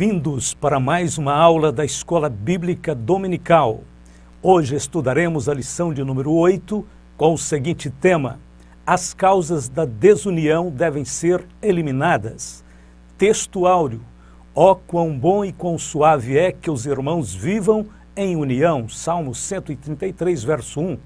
Bem-vindos para mais uma aula da Escola Bíblica Dominical. Hoje estudaremos a lição de número 8 com o seguinte tema: as causas da desunião devem ser eliminadas. Texto áureo: ó quão bom e quão suave é que os irmãos vivam em união. Salmo 133, verso 1.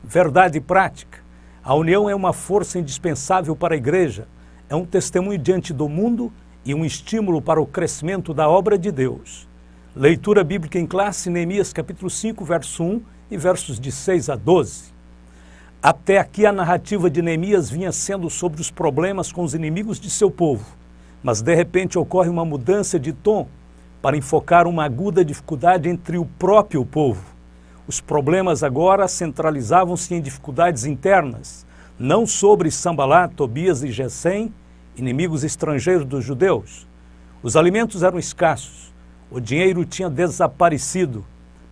Verdade prática: a união é uma força indispensável para a igreja, é um testemunho diante do mundo e um estímulo para o crescimento da obra de Deus. Leitura bíblica em classe, Neemias capítulo 5, verso 1 e versos de 6 a 12. Até aqui a narrativa de Neemias vinha sendo sobre os problemas com os inimigos de seu povo, mas de repente ocorre uma mudança de tom para enfocar uma aguda dificuldade entre o próprio povo. Os problemas agora centralizavam-se em dificuldades internas, não sobre Sambalate, Tobias e Gesem, inimigos estrangeiros dos judeus. Os alimentos eram escassos, o dinheiro tinha desaparecido,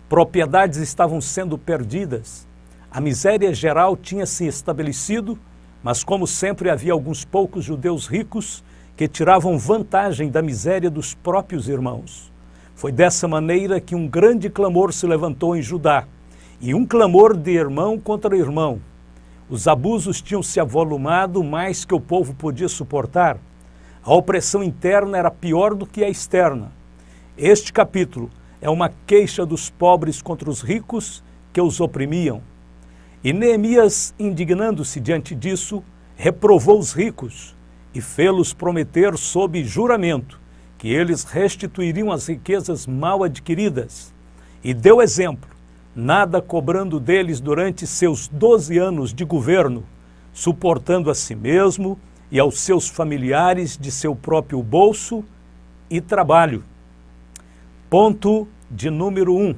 propriedades estavam sendo perdidas, a miséria geral tinha se estabelecido, mas como sempre havia alguns poucos judeus ricos que tiravam vantagem da miséria dos próprios irmãos. Foi dessa maneira que um grande clamor se levantou em Judá, e um clamor de irmão contra irmão. Os abusos tinham se avolumado mais que o povo podia suportar. A opressão interna era pior do que a externa. Este capítulo é uma queixa dos pobres contra os ricos que os oprimiam. E Neemias, indignando-se diante disso, reprovou os ricos e fê-los prometer sob juramento que eles restituiriam as riquezas mal adquiridas. E deu exemplo, nada cobrando deles durante seus 12 anos de governo, suportando a si mesmo e aos seus familiares de seu próprio bolso e trabalho. Ponto de número 1.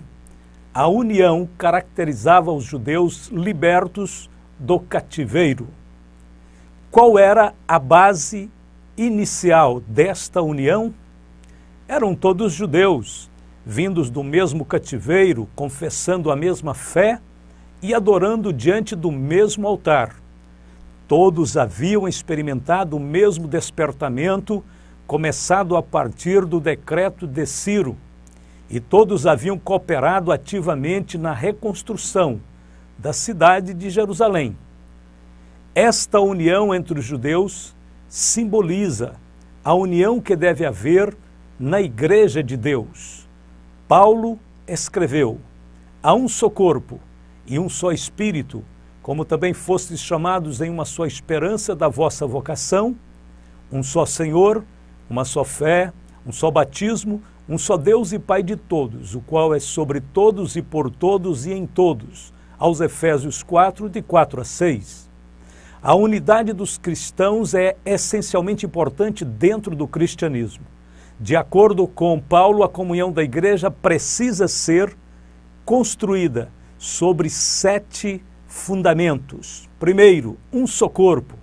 A união caracterizava os judeus libertos do cativeiro. Qual era a base inicial desta união? Eram todos judeus, vindos do mesmo cativeiro, confessando a mesma fé e adorando diante do mesmo altar. Todos haviam experimentado o mesmo despertamento, começado a partir do decreto de Ciro, e todos haviam cooperado ativamente na reconstrução da cidade de Jerusalém. Esta união entre os judeus simboliza a união que deve haver na Igreja de Deus. Paulo escreveu: há um só corpo e um só Espírito, como também fostes chamados em uma só esperança da vossa vocação, um só Senhor, uma só fé, um só batismo, um só Deus e Pai de todos, o qual é sobre todos e por todos e em todos. Aos Efésios 4, de 4 a 6. A unidade dos cristãos é essencialmente importante dentro do cristianismo. De acordo com Paulo, a comunhão da igreja precisa ser construída sobre 7 fundamentos. Primeiro, um só corpo.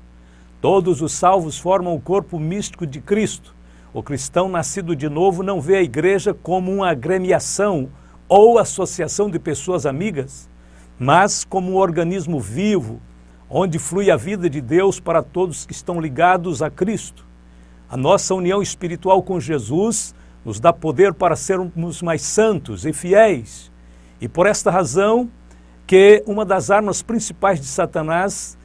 Todos os salvos formam o corpo místico de Cristo. O cristão nascido de novo não vê a igreja como uma agremiação ou associação de pessoas amigas, mas como um organismo vivo, onde flui a vida de Deus para todos que estão ligados a Cristo. A nossa união espiritual com Jesus nos dá poder para sermos mais santos e fiéis. E por esta razão que uma das armas principais de Satanás,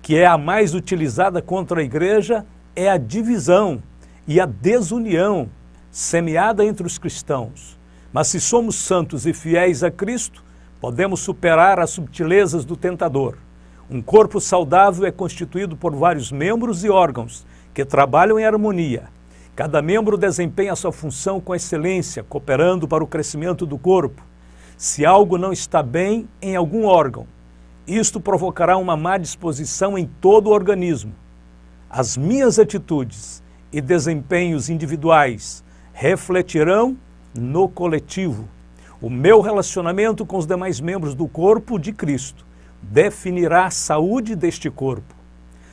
que é a mais utilizada contra a igreja, é a divisão e a desunião semeada entre os cristãos. Mas se somos santos e fiéis a Cristo, podemos superar as subtilezas do tentador. Um corpo saudável é constituído por vários membros e órgãos que trabalham em harmonia. Cada membro desempenha a sua função com excelência, cooperando para o crescimento do corpo. Se algo não está bem em algum órgão, isto provocará uma má disposição em todo o organismo. As minhas atitudes e desempenhos individuais refletirão no coletivo. O meu relacionamento com os demais membros do corpo de Cristo definirá a saúde deste corpo.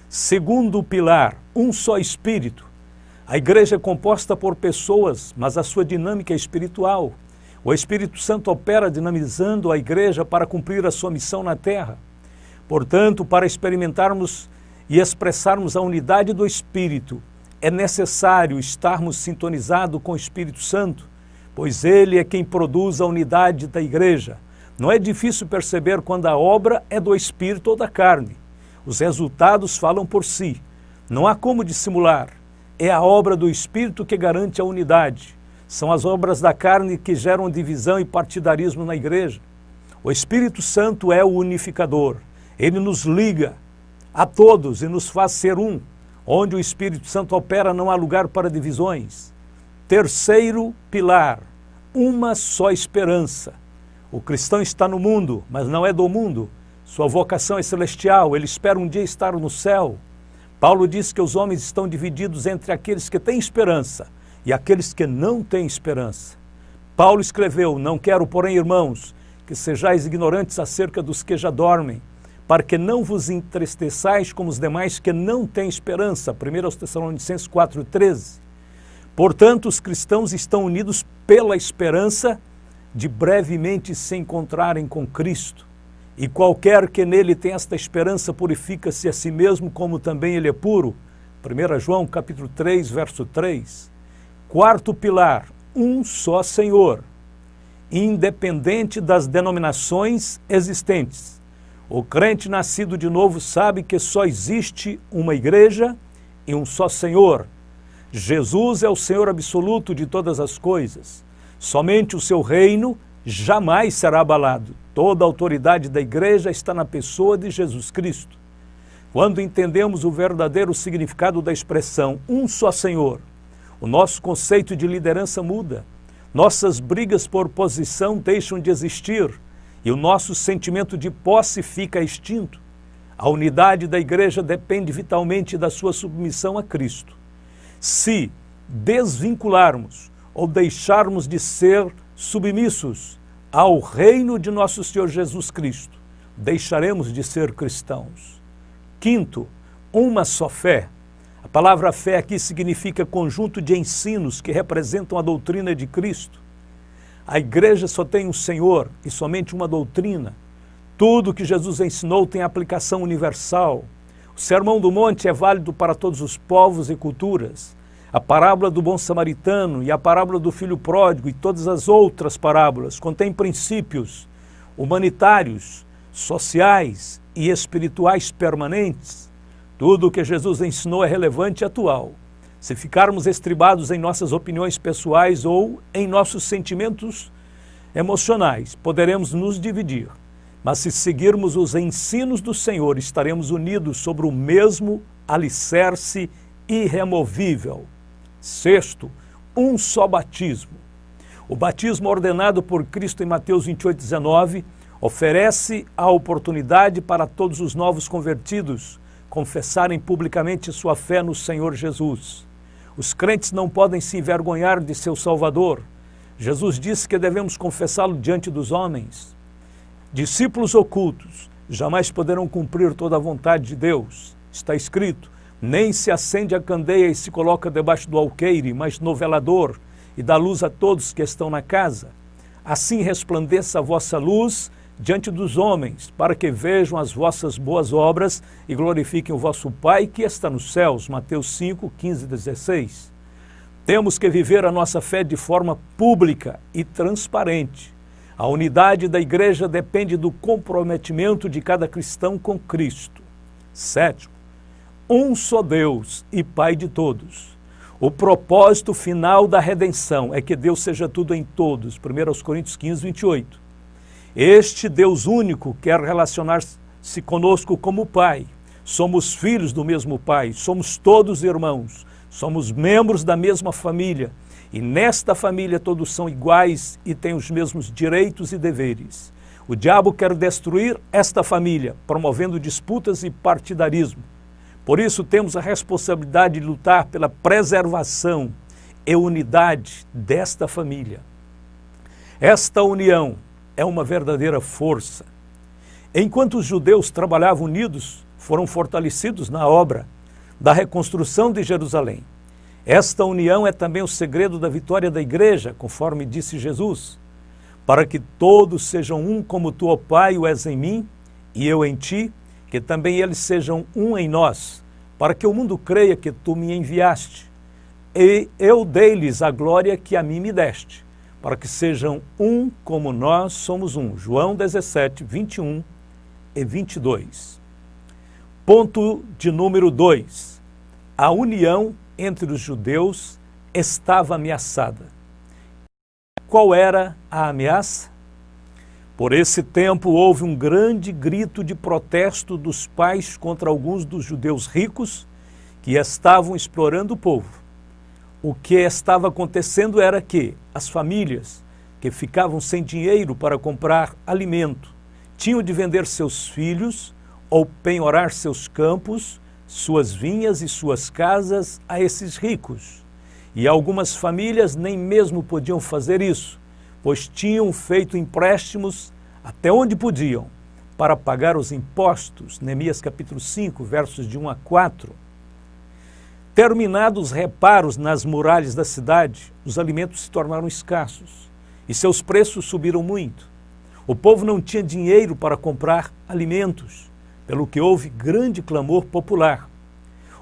Segundo pilar, um só Espírito. A igreja é composta por pessoas, mas a sua dinâmica é espiritual. O Espírito Santo opera dinamizando a igreja para cumprir a sua missão na terra. Portanto, para experimentarmos e expressarmos a unidade do Espírito, é necessário estarmos sintonizados com o Espírito Santo, pois ele é quem produz a unidade da igreja. Não é difícil perceber quando a obra é do Espírito ou da carne. Os resultados falam por si. Não há como dissimular. É a obra do Espírito que garante a unidade. São as obras da carne que geram divisão e partidarismo na igreja. O Espírito Santo é o unificador. Ele nos liga a todos e nos faz ser um. Onde o Espírito Santo opera, não há lugar para divisões. Terceiro pilar, uma só esperança. O cristão está no mundo, mas não é do mundo. Sua vocação é celestial, ele espera um dia estar no céu. Paulo diz que os homens estão divididos entre aqueles que têm esperança e aqueles que não têm esperança. Paulo escreveu: não quero, porém, irmãos, que sejais ignorantes acerca dos que já dormem, para que não vos entristeçais como os demais que não têm esperança. 1 Tessalonicenses 4,13. Portanto, os cristãos estão unidos pela esperança de brevemente se encontrarem com Cristo. E qualquer que nele tem esta esperança purifica-se a si mesmo, como também ele é puro. 1 João capítulo 3, verso 3. Quarto pilar, um só Senhor, independente das denominações existentes. O crente nascido de novo sabe que só existe uma igreja e um só Senhor. Jesus é o Senhor absoluto de todas as coisas. Somente o seu reino jamais será abalado. Toda a autoridade da igreja está na pessoa de Jesus Cristo. Quando entendemos o verdadeiro significado da expressão um só Senhor, o nosso conceito de liderança muda. Nossas brigas por posição deixam de existir e o nosso sentimento de posse fica extinto. A unidade da igreja depende vitalmente da sua submissão a Cristo. Se desvincularmos ou deixarmos de ser submissos ao reino de nosso Senhor Jesus Cristo, deixaremos de ser cristãos. Quinto, uma só fé. A palavra fé aqui significa conjunto de ensinos que representam a doutrina de Cristo. A igreja só tem um Senhor e somente uma doutrina. Tudo que Jesus ensinou tem aplicação universal. O Sermão do Monte é válido para todos os povos e culturas. A parábola do bom samaritano e a parábola do filho pródigo e todas as outras parábolas contêm princípios humanitários, sociais e espirituais permanentes. Tudo o que Jesus ensinou é relevante e atual. Se ficarmos estribados em nossas opiniões pessoais ou em nossos sentimentos emocionais, poderemos nos dividir. Mas se seguirmos os ensinos do Senhor, estaremos unidos sobre o mesmo alicerce irremovível. Sexto, um só batismo. O batismo ordenado por Cristo em Mateus 28,19 oferece a oportunidade para todos os novos convertidos confessarem publicamente sua fé no Senhor Jesus. Os crentes não podem se envergonhar de seu Salvador. Jesus disse que devemos confessá-lo diante dos homens. Discípulos ocultos jamais poderão cumprir toda a vontade de Deus. Está escrito: nem se acende a candeia e se coloca debaixo do alqueire, mas no velador, e dá luz a todos que estão na casa. Assim resplandeça a vossa luz diante dos homens, para que vejam as vossas boas obras e glorifiquem o vosso Pai que está nos céus. Mateus 5, 15 e 16. Temos que viver a nossa fé de forma pública e transparente. A unidade da igreja depende do comprometimento de cada cristão com Cristo. Sétimo, um só Deus e Pai de todos. O propósito final da redenção é que Deus seja tudo em todos. 1 Coríntios 15, 28. Este Deus único quer relacionar-se conosco como Pai. Somos filhos do mesmo Pai, somos todos irmãos, somos membros da mesma família. E nesta família todos são iguais e têm os mesmos direitos e deveres. O diabo quer destruir esta família, promovendo disputas e partidarismo. Por isso temos a responsabilidade de lutar pela preservação e unidade desta família. Esta união é uma verdadeira força. Enquanto os judeus trabalhavam unidos, foram fortalecidos na obra da reconstrução de Jerusalém. Esta união é também o segredo da vitória da igreja, conforme disse Jesus, para que todos sejam um como tu, ó Pai, o és em mim e eu em ti, que também eles sejam um em nós, para que o mundo creia que tu me enviaste. e eu dei-lhes a glória que a mim me deste, para que sejam um como nós somos um. João 17, 21 e 22. Ponto de número 2. A união entre os judeus estava ameaçada. Qual era a ameaça? Por esse tempo houve um grande grito de protesto dos pais contra alguns dos judeus ricos que estavam explorando o povo. O que estava acontecendo era que as famílias que ficavam sem dinheiro para comprar alimento tinham de vender seus filhos ou penhorar seus campos, suas vinhas e suas casas a esses ricos. E algumas famílias nem mesmo podiam fazer isso, pois tinham feito empréstimos até onde podiam para pagar os impostos. Neemias capítulo 5, versos de 1 a 4. Terminados os reparos nas muralhas da cidade, os alimentos se tornaram escassos e seus preços subiram muito. O povo não tinha dinheiro para comprar alimentos, pelo que houve grande clamor popular.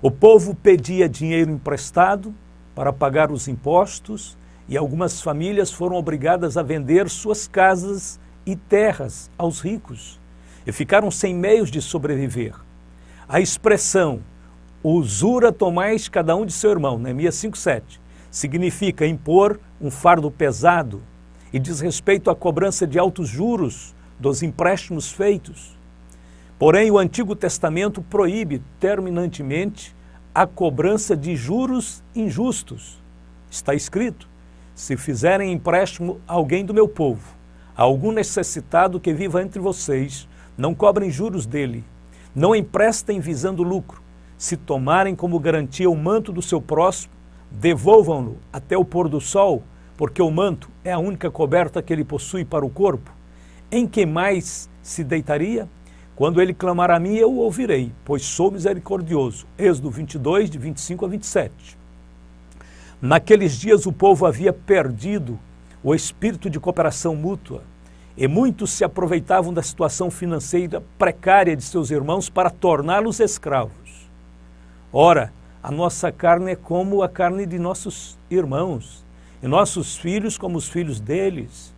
O povo pedia dinheiro emprestado para pagar os impostos e algumas famílias foram obrigadas a vender suas casas e terras aos ricos e ficaram sem meios de sobreviver. A expressão usura tomais cada um de seu irmão, Neemias 5,7, significa impor um fardo pesado e diz respeito à cobrança de altos juros dos empréstimos feitos. Porém, o Antigo Testamento proíbe terminantemente a cobrança de juros injustos. Está escrito: se fizerem empréstimo a alguém do meu povo, a algum necessitado que viva entre vocês, não cobrem juros dele, não emprestem visando lucro. Se tomarem como garantia o manto do seu próximo, devolvam-no até o pôr do sol, porque o manto é a única coberta que ele possui para o corpo. Em que mais se deitaria? Quando ele clamar a mim, eu o ouvirei, pois sou misericordioso. Êxodo 22, de 25 a 27. Naqueles dias o povo havia perdido o espírito de cooperação mútua, e muitos se aproveitavam da situação financeira precária de seus irmãos para torná-los escravos. Ora, a nossa carne é como a carne de nossos irmãos, e nossos filhos como os filhos deles.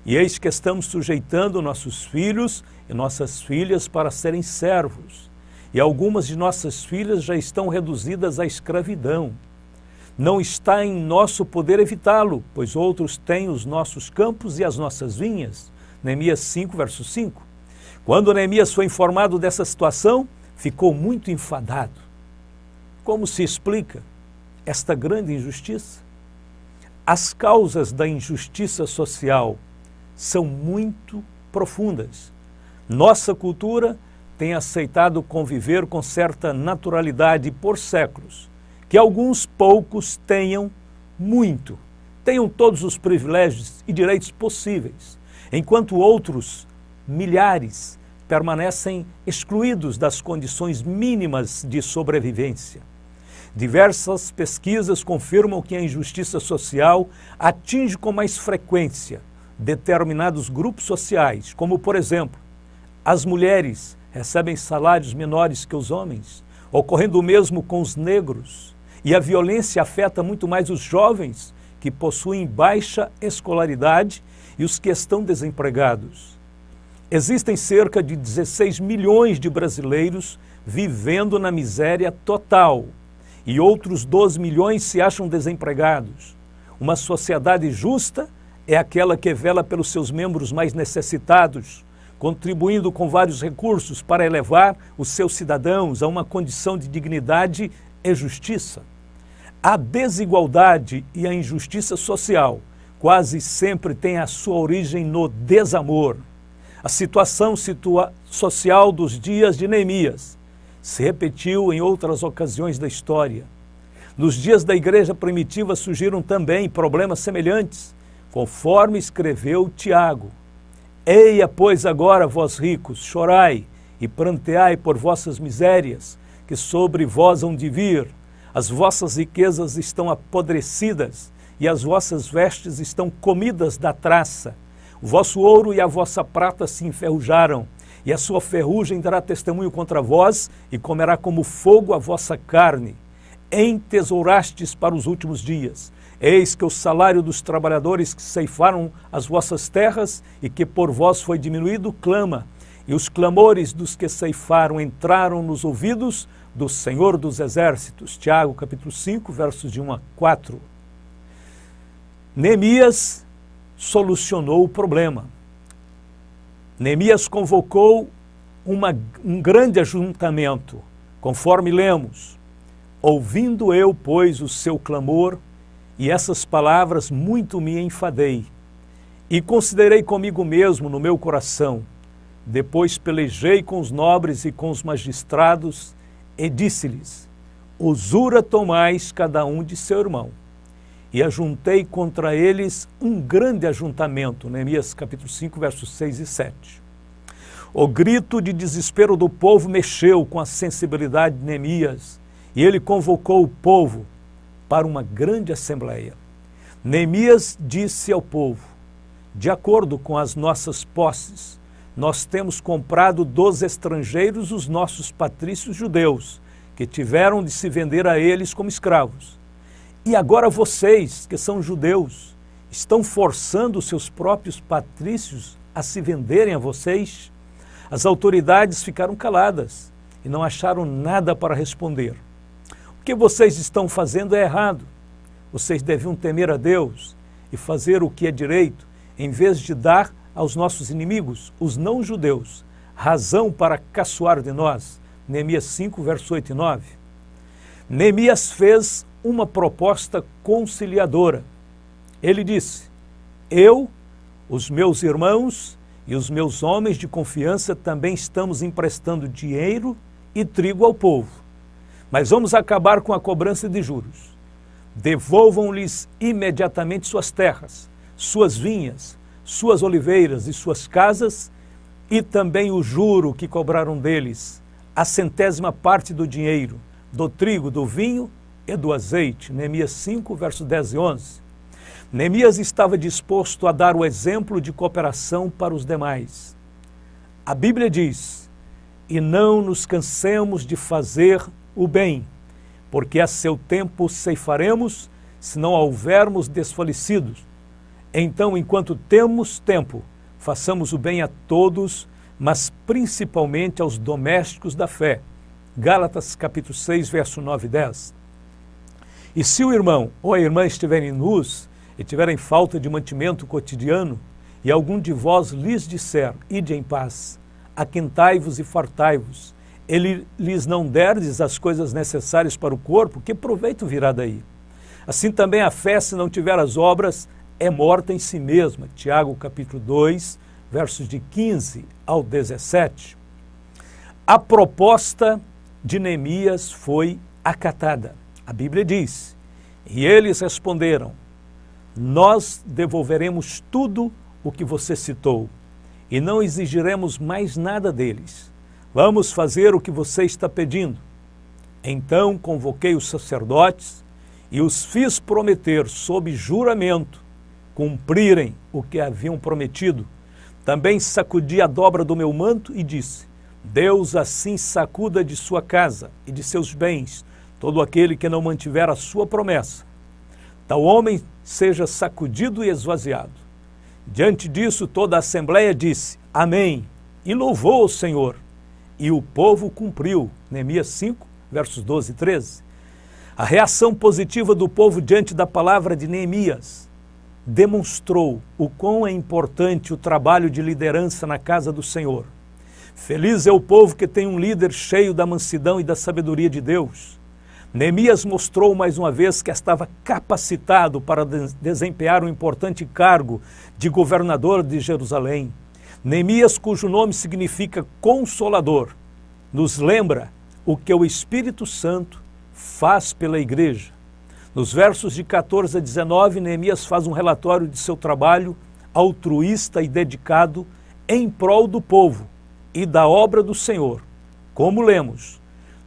E eis que estamos sujeitando nossos filhos e nossas filhas para serem servos, e algumas de nossas filhas já estão reduzidas à escravidão. Não está em nosso poder evitá-lo, pois outros têm os nossos campos e as nossas vinhas. Neemias 5, verso 5. Quando Neemias foi informado dessa situação, ficou muito enfadado. Como se explica esta grande injustiça? As causas da injustiça social são muito profundas. Nossa cultura tem aceitado conviver com certa naturalidade por séculos, que alguns poucos tenham muito, tenham todos os privilégios e direitos possíveis, enquanto outros, milhares, permanecem excluídos das condições mínimas de sobrevivência. Diversas pesquisas confirmam que a injustiça social atinge com mais frequência determinados grupos sociais, como, por exemplo, as mulheres recebem salários menores que os homens, ocorrendo o mesmo com os negros, e a violência afeta muito mais os jovens que possuem baixa escolaridade e os que estão desempregados. Existem cerca de 16 milhões de brasileiros vivendo na miséria total, e outros 12 milhões se acham desempregados. Uma sociedade justa é aquela que vela pelos seus membros mais necessitados, contribuindo com vários recursos para elevar os seus cidadãos a uma condição de dignidade e justiça. A desigualdade e a injustiça social quase sempre têm a sua origem no desamor. A situação social dos dias de Neemias se repetiu em outras ocasiões da história. Nos dias da igreja primitiva surgiram também problemas semelhantes, conforme escreveu Tiago. Eia, pois, agora, vós ricos, chorai e pranteai por vossas misérias, que sobre vós hão de vir. As vossas riquezas estão apodrecidas, e as vossas vestes estão comidas da traça. O vosso ouro e a vossa prata se enferrujaram, e a sua ferrugem dará testemunho contra vós, e comerá como fogo a vossa carne. entesourastes para os últimos dias. Eis que o salário dos trabalhadores que ceifaram as vossas terras e que por vós foi diminuído, clama, e os clamores dos que ceifaram entraram nos ouvidos do Senhor dos Exércitos. Tiago, capítulo 5, versos de 1 a 4. Neemias solucionou o problema. Neemias convocou um grande ajuntamento, conforme lemos. Ouvindo eu, pois, o seu clamor, e essas palavras muito me enfadei, e considerei comigo mesmo no meu coração. Depois pelejei com os nobres e com os magistrados, e disse-lhes, usura tomais cada um de seu irmão. E ajuntei contra eles um grande ajuntamento. Neemias capítulo 5, versos 6 e 7. O grito de desespero do povo mexeu com a sensibilidade de Neemias, e ele convocou o povo para uma grande assembleia. Neemias disse ao povo, de acordo com as nossas posses, nós temos comprado dos estrangeiros os nossos patrícios judeus, que tiveram de se vender a eles como escravos. E agora vocês, que são judeus, estão forçando os seus próprios patrícios a se venderem a vocês? As autoridades ficaram caladas e não acharam nada para responder. O que vocês estão fazendo é errado. Vocês deviam temer a Deus e fazer o que é direito, em vez de dar aos nossos inimigos, os não-judeus, razão para caçoar de nós. Neemias 5, versos 8 e 9. Neemias fez uma proposta conciliadora. Ele disse, eu, os meus irmãos e os meus homens de confiança também estamos emprestando dinheiro e trigo ao povo. Mas vamos acabar com a cobrança de juros. Devolvam-lhes imediatamente suas terras, suas vinhas, suas oliveiras e suas casas, e também o juro que cobraram deles, a 100ª parte do dinheiro, do trigo, do vinho e do azeite. Neemias 5, versos 10 e 11. Neemias estava disposto a dar o exemplo de cooperação para os demais. A Bíblia diz, e não nos cansemos de fazer o bem, porque a seu tempo ceifaremos, se não houvermos desfalecidos. Então, enquanto temos tempo, façamos o bem a todos, mas principalmente aos domésticos da fé. Gálatas capítulo 6, verso 9 e 10. E se o irmão ou a irmã estiverem nus e tiverem falta de mantimento cotidiano, e algum de vós lhes disser, ide em paz, aquentai-vos e fartai-vos, ele lhes não derdes as coisas necessárias para o corpo, que proveito virá daí? Assim também a fé, se não tiver as obras, é morta em si mesma. Tiago capítulo 2, versos de 15 ao 17. A proposta de Neemias foi acatada. A Bíblia diz, e eles responderam, nós devolveremos tudo o que você citou e não exigiremos mais nada deles. Vamos fazer o que você está pedindo. Então convoquei os sacerdotes e os fiz prometer sob juramento cumprirem o que haviam prometido. Também sacudi a dobra do meu manto e disse, Deus assim sacuda de sua casa e de seus bens todo aquele que não mantiver a sua promessa. Tal homem seja sacudido e esvaziado. Diante disso, toda a assembleia disse, amém, e louvou o Senhor. E o povo cumpriu. Neemias 5, versos 12 e 13. A reação positiva do povo diante da palavra de Neemias demonstrou o quão é importante o trabalho de liderança na casa do Senhor. Feliz é o povo que tem um líder cheio da mansidão e da sabedoria de Deus. Neemias mostrou mais uma vez que estava capacitado para desempenhar um importante cargo de governador de Jerusalém. Neemias, cujo nome significa Consolador, nos lembra o que o Espírito Santo faz pela igreja. Nos versos de 14 a 19, Neemias faz um relatório de seu trabalho altruísta e dedicado em prol do povo e da obra do Senhor. Como lemos,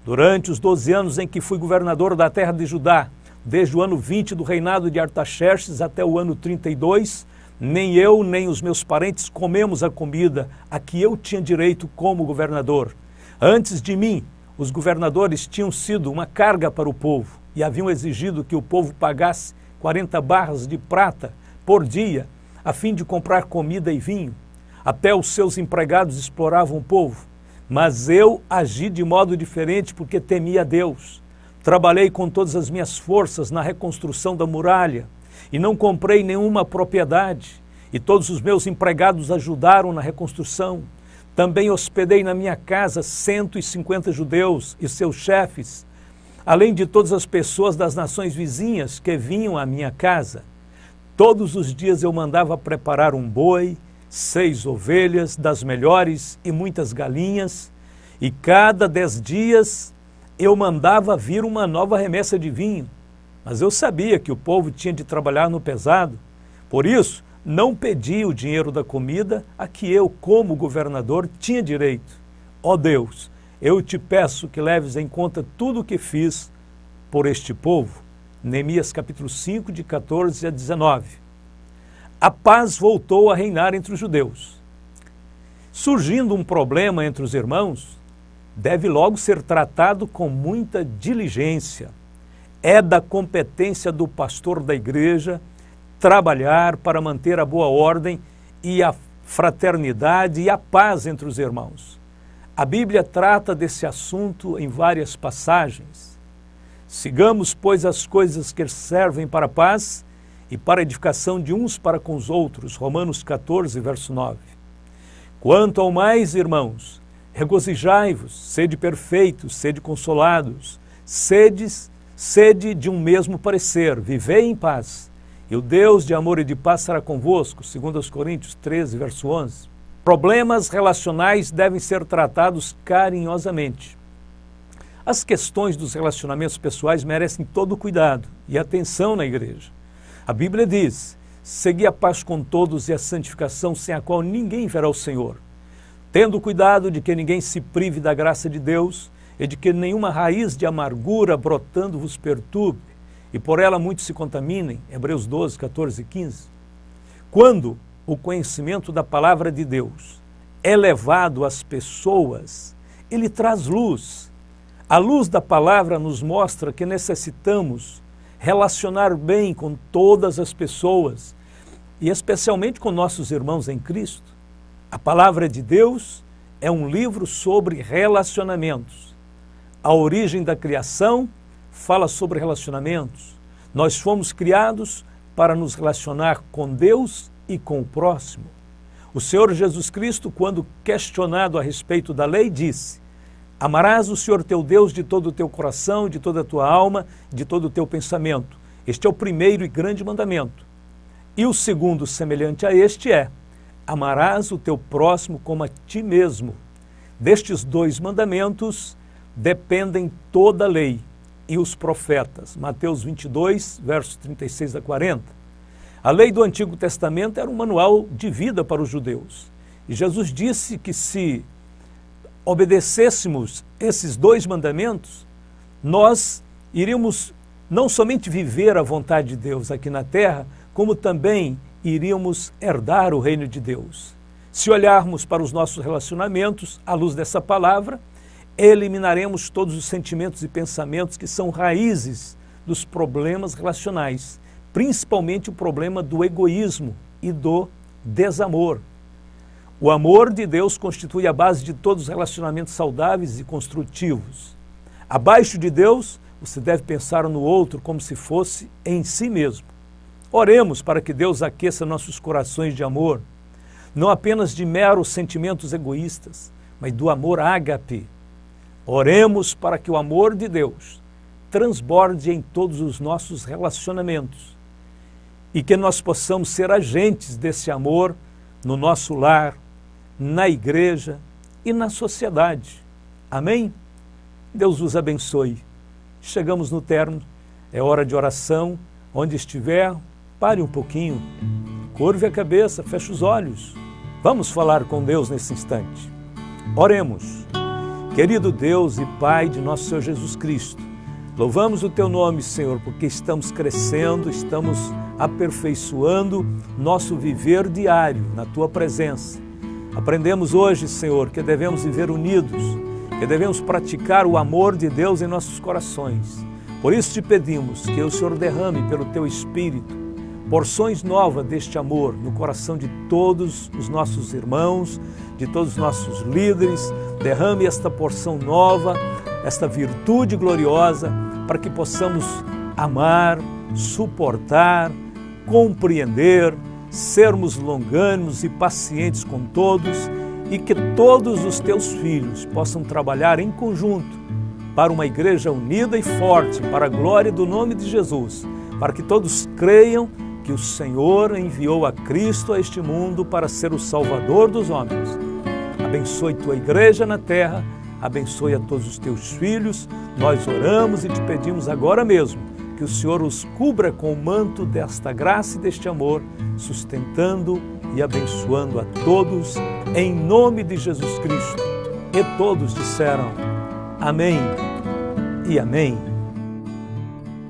durante os 12 anos em que fui governador da terra de Judá, desde o ano 20 do reinado de Artaxerxes até o ano 32, nem eu nem os meus parentes comemos a comida a que eu tinha direito como governador. Antes de mim, os governadores tinham sido uma carga para o povo. e haviam exigido que o povo pagasse 40 barras de prata por dia, a fim de comprar comida e vinho. Até os seus empregados exploravam o povo. Mas eu agi de modo diferente porque temia a Deus. Trabalhei com todas as minhas forças na reconstrução da muralha e não comprei nenhuma propriedade. E todos os meus empregados ajudaram na reconstrução. Também hospedei na minha casa 150 judeus e seus chefes, além de todas as pessoas das nações vizinhas que vinham à minha casa. Todos os dias eu mandava preparar um boi, 6 ovelhas das melhores e muitas galinhas, e cada 10 dias eu mandava vir uma nova remessa de vinho. Mas eu sabia que o povo tinha de trabalhar no pesado, por isso não pedi o dinheiro da comida a que eu, como governador, tinha direito. Ó Deus, eu te peço que leves em conta tudo o que fiz por este povo. Neemias capítulo 5, de 14 a 19. A paz voltou a reinar entre os judeus. Surgindo um problema entre os irmãos, deve logo ser tratado com muita diligência. É da competência do pastor da igreja trabalhar para manter a boa ordem e a fraternidade e a paz entre os irmãos. A Bíblia trata desse assunto em várias passagens. Sigamos, pois, as coisas que servem para a paz e para a edificação de uns para com os outros. Romanos 14, verso 9. Quanto ao mais, irmãos, regozijai-vos, sede perfeitos, sede consolados, sede de um mesmo parecer, vivei em paz. E o Deus de amor e de paz será convosco, segundo aos Coríntios 13, verso 11. Problemas relacionais devem ser tratados carinhosamente. As questões dos relacionamentos pessoais merecem todo o cuidado e atenção na igreja. A Bíblia diz, segui a paz com todos e a santificação, sem a qual ninguém verá o Senhor. Tendo cuidado de que ninguém se prive da graça de Deus e de que nenhuma raiz de amargura brotando vos perturbe, e por ela muitos se contaminem. Hebreus 12, 14 e 15. Quando o conhecimento da palavra de Deus é levado às pessoas, ele traz luz. A luz da palavra nos mostra que necessitamos relacionar bem com todas as pessoas e especialmente com nossos irmãos em Cristo. A palavra de Deus é um livro sobre relacionamentos. A origem da criação fala sobre relacionamentos. Nós fomos criados para nos relacionar com Deus e com o próximo. O Senhor Jesus Cristo, quando questionado a respeito da lei, disse: amarás o Senhor teu Deus de todo o teu coração, de toda a tua alma, de todo o teu pensamento. Este é o primeiro e grande mandamento. E o segundo, semelhante a este, é: amarás o teu próximo como a ti mesmo. Destes 2 mandamentos dependem toda a lei e os profetas. Mateus 22, versos 36 a 40. A lei do Antigo Testamento era um manual de vida para os judeus. E Jesus disse que se obedecêssemos esses 2 mandamentos, nós iríamos não somente viver a vontade de Deus aqui na terra, como também iríamos herdar o reino de Deus. Se olharmos para os nossos relacionamentos, à luz dessa palavra, eliminaremos todos os sentimentos e pensamentos que são raízes dos problemas relacionais, principalmente o problema do egoísmo e do desamor. O amor de Deus constitui a base de todos os relacionamentos saudáveis e construtivos. Abaixo de Deus, você deve pensar no outro como se fosse em si mesmo. Oremos para que Deus aqueça nossos corações de amor, não apenas de meros sentimentos egoístas, mas do amor ágape. Oremos para que o amor de Deus transborde em todos os nossos relacionamentos e que nós possamos ser agentes desse amor no nosso lar, na igreja e na sociedade. Amém? Deus vos abençoe. Chegamos no término, é hora de oração. Onde estiver, pare um pouquinho, curve a cabeça, feche os olhos. Vamos falar com Deus nesse instante. Oremos. Querido Deus e Pai de nosso Senhor Jesus Cristo, louvamos o Teu nome, Senhor, porque estamos crescendo, estamos aperfeiçoando nosso viver diário na Tua presença. Aprendemos hoje, Senhor, que devemos viver unidos, que devemos praticar o amor de Deus em nossos corações. Por isso te pedimos que o Senhor derrame pelo teu Espírito porções novas deste amor no coração de todos os nossos irmãos, de todos os nossos líderes. Derrame esta porção nova, esta virtude gloriosa, para que possamos amar, suportar, compreender, sermos longânimos e pacientes com todos, e que todos os teus filhos possam trabalhar em conjunto para uma igreja unida e forte, para a glória do nome de Jesus, para que todos creiam que o Senhor enviou a Cristo a este mundo para ser o Salvador dos homens. Abençoe tua igreja na terra, abençoe a todos os teus filhos. Nós oramos e te pedimos agora mesmo que o Senhor os cubra com o manto desta graça e deste amor, sustentando e abençoando a todos, em nome de Jesus Cristo. E todos disseram amém e amém.